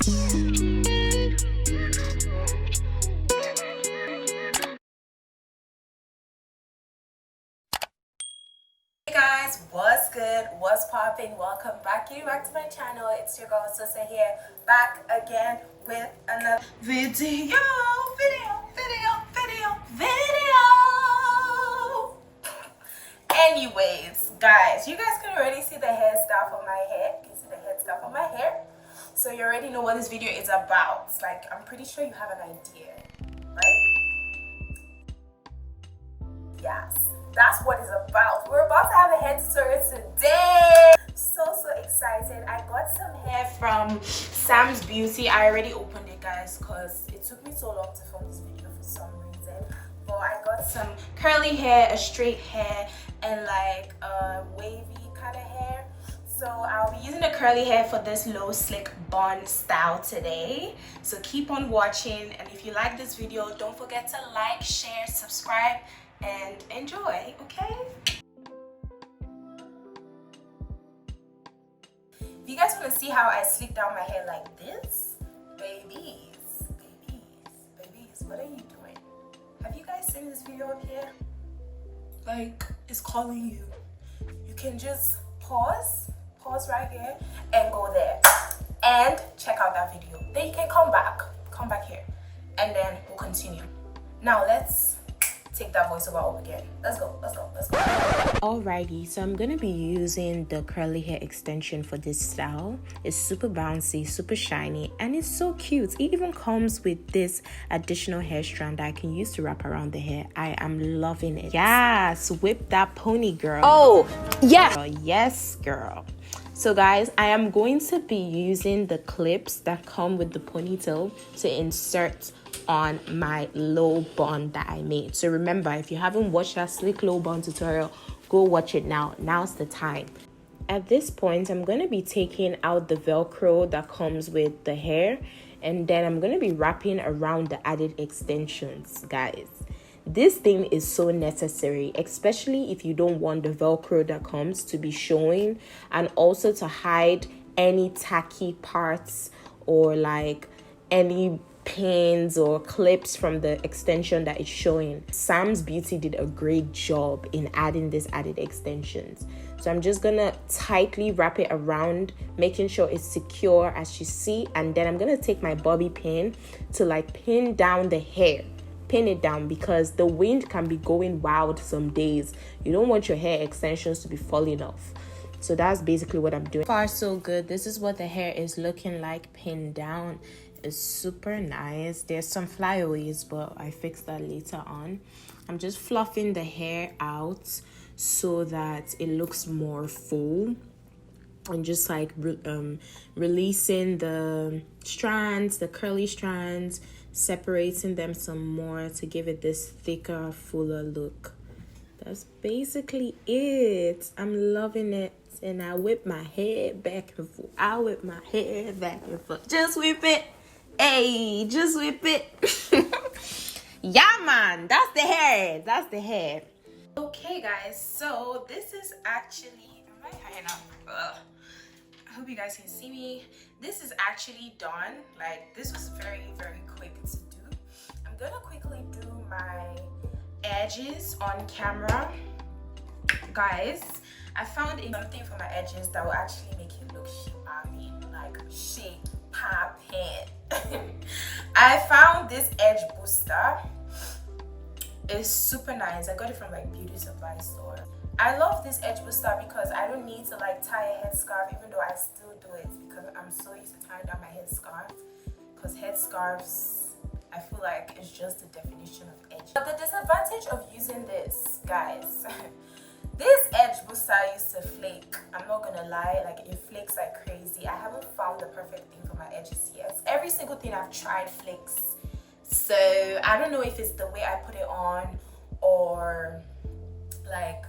Hey guys, what's good, what's popping? Welcome back to my channel. It's your girl Sosé here, back again with another video. Anyways, guys, you guys can already see the hairstyle for my hair. You can see the hairstyle for my hair, so you already know what this video is about. Like, I'm pretty sure you have an idea, right? Yes, that's what it's about. We're about to have a head story today. So excited. I got some hair from Sam's Beauty. I already opened it, guys, because it took me so long to film this video for some reason. But I got some curly hair, a straight hair, and like a wavy kind of hair. So I'll be using the curly hair for this low slick bun style today. So keep on watching, and if you like this video, don't forget to like, share, subscribe, and enjoy, okay? If you guys want to see how I slick down my hair like this, babies, what are you doing? Have you guys seen this video up here? Like, it's calling you. You can just pause right here and go there and check out that video. Then you can come back here, and then we'll continue. Now let's take that voiceover up again. Let's go. Alrighty, so I'm gonna be using the curly hair extension for this style. It's super bouncy, super shiny, and it's so cute. It even comes with this additional hair strand that I can use to wrap around the hair. I am loving it. Yes, whip that pony, girl. Oh yeah, yes girl. So guys, I am going to be using the clips that come with the ponytail to insert on my low bun that I made. So remember, if you haven't watched that slick low bun tutorial, go watch it now. Now's the time. At this point, I'm going to be taking out the Velcro that comes with the hair, and then I'm going to be wrapping around the added extensions, guys. This thing is so necessary, especially if you don't want the Velcro that comes to be showing, and also to hide any tacky parts or like any pins or clips from the extension that is showing. Sam's Beauty did a great job in adding this added extensions. So I'm just gonna tightly wrap it around, making sure it's secure as you see, and then I'm gonna take my bobby pin to like pin down the hair. Pin it down because the wind can be going wild some days. You don't want your hair extensions to be falling off. So that's basically what I'm doing. Far so good. This is what the hair is looking like pinned down. It's super nice. There's some flyaways, but I fix that later on. I'm just fluffing the hair out so that it looks more full, and just like releasing the strands, the curly strands, separating them some more to give it this thicker, fuller look. That's basically it. I'm loving it. And I whip my hair back and forth. I whip my hair back and forth. Just whip it. Hey, just whip it. Yeah, man. That's the hair. Okay, guys. So this is actually, am I high enough? I hope you guys can see me. This is actually done. Like, this was very, very quick to do. I'm gonna quickly do my edges on camera. Guys, I found something for my edges that will actually make it look shape poppin'. I found this edge booster. It's super nice. I got it from like beauty supply store. I love this edge booster because I don't need to like tie a headscarf, even though I still do it because I'm so used to tying down my headscarf. Because headscarves, I feel like it's just the definition of edge. But the disadvantage of using this, guys, this edge booster used to flake. I'm not gonna lie, like it flakes like crazy. I haven't found the perfect thing for my edges yet. Every single thing I've tried flakes. So I don't know if it's the way I put it on or like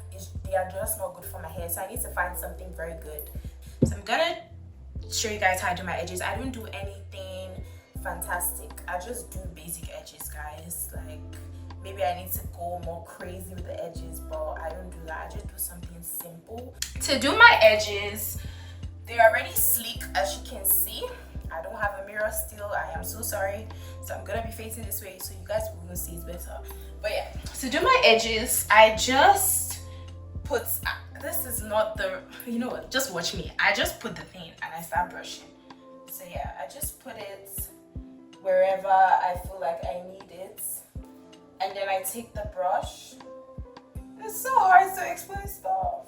they are just not good for my hair. So I need to find something very good. So I'm gonna show you guys how I do my edges. I don't do anything fantastic. I just do basic edges, guys. Like maybe I need to go more crazy with the edges, but I don't do that. I just do something simple. To do my edges, they're already sleek, as you can see. I don't have a mirror, I'm so sorry. So I'm gonna be facing this way so you guys will even see it better. But yeah, to do my edges, I just put, this is not the, you know what, just watch me. I just put the thing and I start brushing. So yeah, I just put it wherever I feel like I need it, and then I take the brush. It's so hard to explain stuff.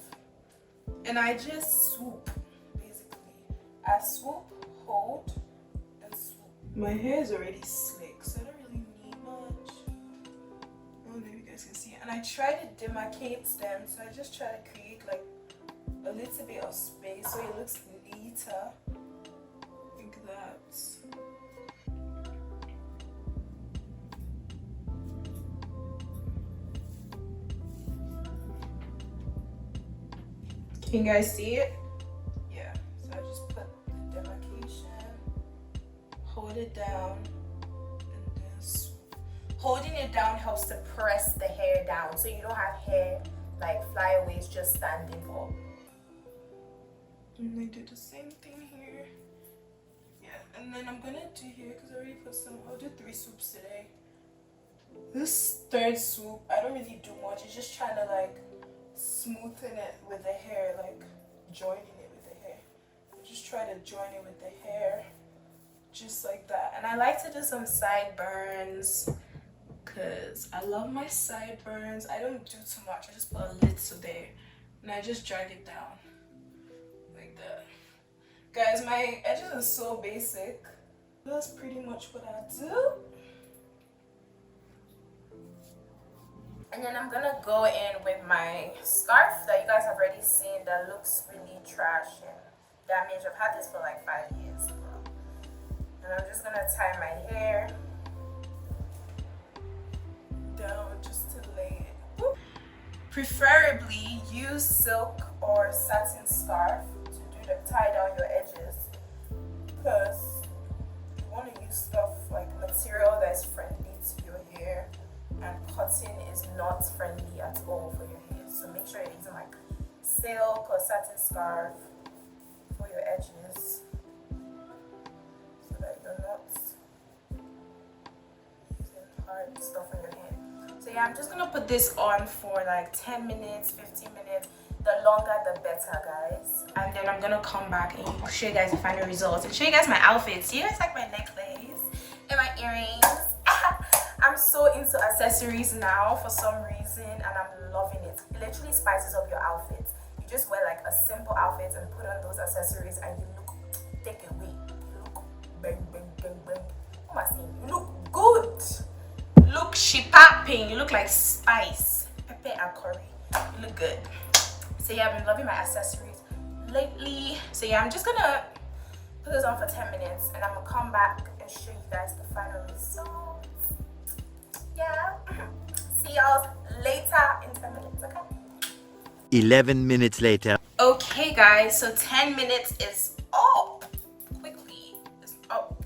And I just swoop, basically. I swoop, hold, and swoop. My hair is already slick, so I don't really need much. I don't know if you guys can see. And I try to demarcate them, so I just try to create like a little bit of space so it looks neater. Like that. Can you guys see it? Yeah. So I just put the demarcation, hold it down, and then swoop. Holding it down helps to press the hair down so you don't have hair like flyaways just standing up. And I do the same thing here. Yeah, and then I'm gonna do here because I already put some. I'll do 3 swoops today. This third swoop, I don't really do much. It's just trying to like smoothing it with the hair, like joining it with the hair. I just try to join it with the hair, just like that. And I like to do some sideburns because I love my sideburns. I don't do too much. I just put a little there and I just drag it down like that. Guys, my edges are so basic. That's pretty much what I do. And then I'm gonna go in with my scarf that you guys have already seen that looks really trash and damaged. I've had this for like 5 years. And I'm just gonna tie my hair down just to lay it. Woo. Preferably use silk or satin scarf to tie down your edges, because you want to use stuff like material that is friendly to your hair, and cotton is not friendly at all for your hair. So make sure you're using like silk or satin scarf for your edges so that you're not using hard stuff on your hair. So yeah, I'm just gonna put this on for like 10 minutes, 15 minutes. The longer the better, guys. And then I'm gonna come back and show you guys the final results and show you guys my outfits. You guys like my necklace and my earrings. I'm so into accessories now for some reason, and I'm loving it. It literally spices up your outfit. You just wear like a simple outfit and put on those accessories and you look take away. You look bang bang bang bang. What am I saying? You look good. Look she-popping. You look like spice. Pepper and curry. You look good. So yeah, I've been loving my accessories lately. So yeah, I'm just gonna put this on for 10 minutes and I'm gonna come back and show you guys the final results. Yeah. See y'all later in 10 minutes, okay? 11 minutes later. Okay guys, so 10 minutes is up. Quickly, it's up.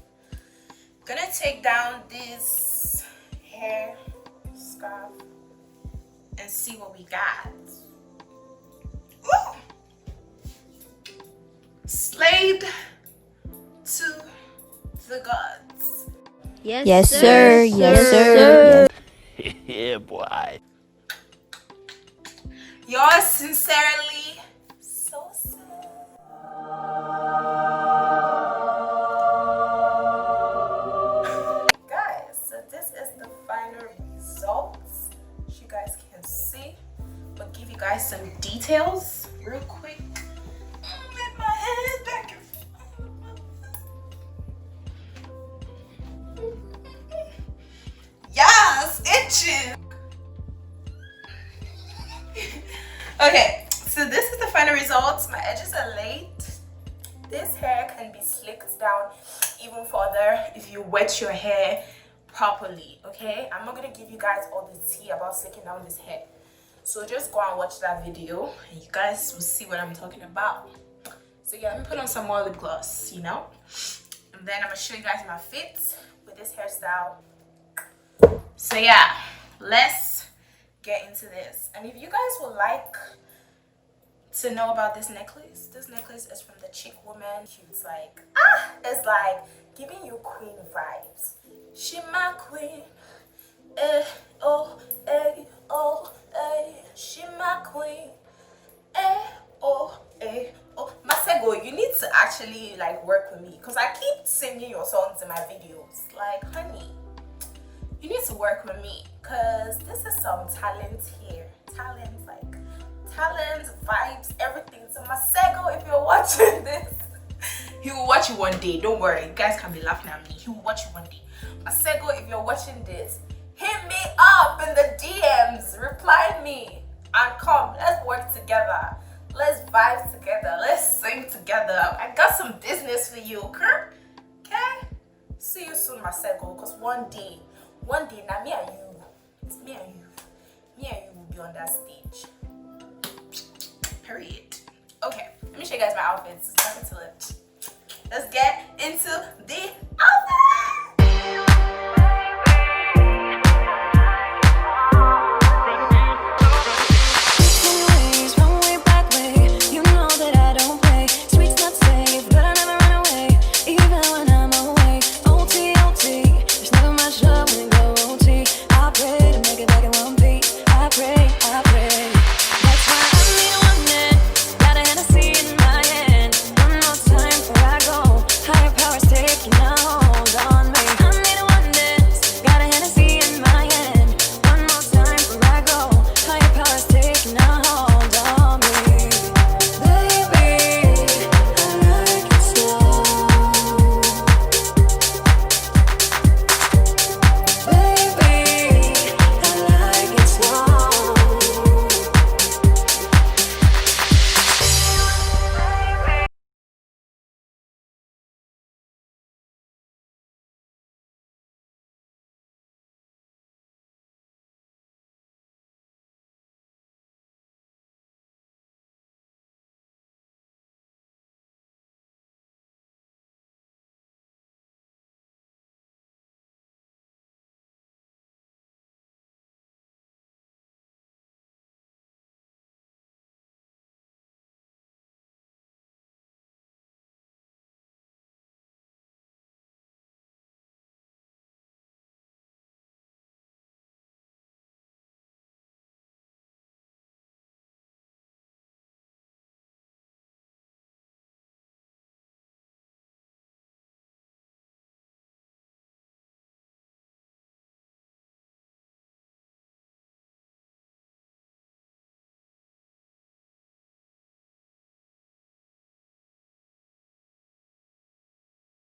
Gonna take down this hair scarf and see what we got. Ooh. Slayed to the gods. Yes, sir. Yes, sir. Yeah, boy. Yours sincerely, Sosé. Guys, so this is the final results. As you guys can see, but give you guys some details real quick. Let my head back and yes, itching. Okay, so this is the final results. My edges are laid. This hair can be slicked down even further if you wet your hair properly, okay? I'm not gonna give you guys all the tea about slicking down this hair. So just go and watch that video and you guys will see what I'm talking about. So yeah, let me put on some more lip gloss, you know? And then I'm gonna show you guys my fit with this hairstyle. So yeah, let's get into this. And if you guys would like to know about this necklace is from the Chick Woman. It's like giving you queen vibes. She my queen. Eh, oh, eh, oh, eh. She my queen. Eh, oh, eh, oh. Masego, you need to actually like work with me because I keep singing your songs in my videos. Like, honey, you need to work with me because this is some talent here. Talent, vibes, everything. So Masego, if you're watching this, he will watch you one day. Don't worry, you guys can be laughing at me. He will watch you one day. Masego, if you're watching this, hit me up in the DMs, reply me, and come. Let's work together. Let's vibe together. Let's sing together. I got some business for you, okay? See you soon, Masego. Because one day, now me and you, it's me and you will be on that stage. Period. Okay, let me show you guys my outfits. Start to left. Let's get into the outfit. Higher powers taking out.